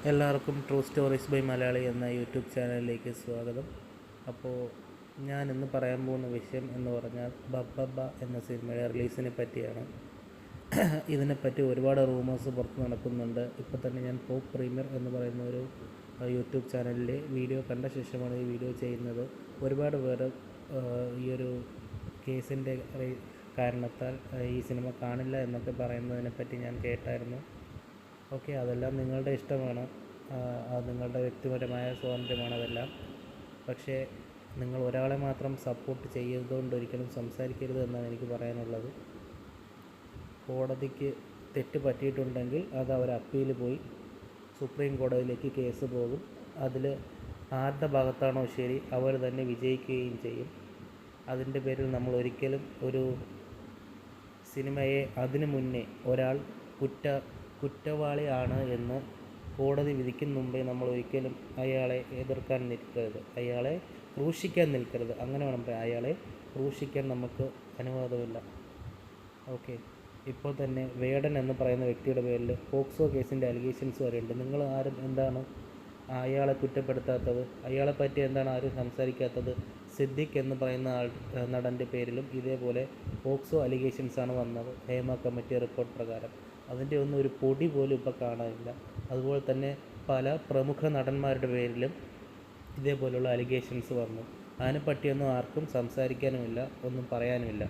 എല്ലാവർക്കും true stories by Malayali എന്ന YouTube ചാനലിലേക്ക് സ്വാഗതം. അപ്പോൾ ഞാൻ ഇന്ന് പറയാൻ പോകുന്ന വിഷയം എന്ന് പറഞ്ഞാൽ ബബ്ബബ്ബ എന്ന സിനിമയുടെ റിലീസിനെ പറ്റിയാണ്. ഇതിനെപ്പറ്റി ഒരുപാട് റൂമേഴ്സ് പുറത്ത് നടക്കുന്നുണ്ട്. ഇപ്പോൾ തന്നെ ഞാൻ പോപ്പ് പ്രീമിയർ എന്ന് പറയുന്ന ഒരു യൂട്യൂബ് ചാനലിലെ വീഡിയോ കണ്ട ശേഷമാണ് ഈ വീഡിയോ ചെയ്യുന്നത്. ഒരുപാട് പേര് ഈ ഒരു കേസിൻ്റെ കാരണത്താൽ ഈ സിനിമ കാണില്ല എന്നൊക്കെ പറയുന്നതിനെപ്പറ്റി ഞാൻ കേട്ടായിരുന്നു. ഓക്കെ, അതെല്ലാം നിങ്ങളുടെ ഇഷ്ടമാണ്, അത് നിങ്ങളുടെ വ്യക്തിപരമായ സ്വാതന്ത്ര്യമാണ് അതെല്ലാം. പക്ഷേ നിങ്ങൾ ഒരാളെ മാത്രം സപ്പോർട്ട് ചെയ്തുകൊണ്ട് ഒരിക്കലും സംസാരിക്കരുത് എന്നാണ് എനിക്ക് പറയാനുള്ളത്. കോടതിക്ക് തെറ്റ് പറ്റിയിട്ടുണ്ടെങ്കിൽ അത് അവർ അപ്പീൽ പോയി സുപ്രീം കോടതിയിലേക്ക് കേസ് പോകും. അതിൽ ആരുടെ ഭാഗത്താണോ ശരി അവർ തന്നെ വിജയിക്കുകയും ചെയ്യും. അതിൻ്റെ പേരിൽ നമ്മൾ ഒരിക്കലും ഒരു സിനിമയെ അതിനു മുന്നേ ഒരാൾ കുറ്റവാളിയാണ് എന്ന് കോടതി വിധിക്കും മുമ്പേ നമ്മൾ ഒരിക്കലും അയാളെ എതിർക്കാൻ നിൽക്കരുത്, അയാളെ ക്രൂശിക്കാൻ നിൽക്കരുത്. അങ്ങനെ വേണം പറയാം, അയാളെ ക്രൂശിക്കാൻ നമുക്ക് അനുവാദമില്ല. ഓക്കെ, ഇപ്പോൾ തന്നെ വേടൻ എന്ന് പറയുന്ന വ്യക്തിയുടെ പേരിൽ പോക്സോ കേസിൻ്റെ അലിഗേഷൻസ് വരെയുണ്ട്. നിങ്ങൾ ആരും എന്താണ് അയാളെ കുറ്റപ്പെടുത്താത്തത്? അയാളെപ്പറ്റി എന്താണ് ആരും സംസാരിക്കാത്തത്? സിദ്ദിഖ് എന്ന് പറയുന്ന നടൻ്റെ പേരിലും ഇതേപോലെ പോക്സോ അലിഗേഷൻസാണ് വന്നത് ഹേമ കമ്മിറ്റി റിപ്പോർട്ട് പ്രകാരം. അതിൻ്റെ ഒന്നും ഒരു പൊടി പോലും ഇപ്പോൾ കാണാനില്ല. അതുപോലെ തന്നെ പല പ്രമുഖ നടന്മാരുടെ പേരിലും ഇതേപോലുള്ള അലിഗേഷൻസ് വന്നു. അതിനെപ്പറ്റിയൊന്നും ആർക്കും സംസാരിക്കാനുമില്ല, ഒന്നും പറയാനുമില്ല.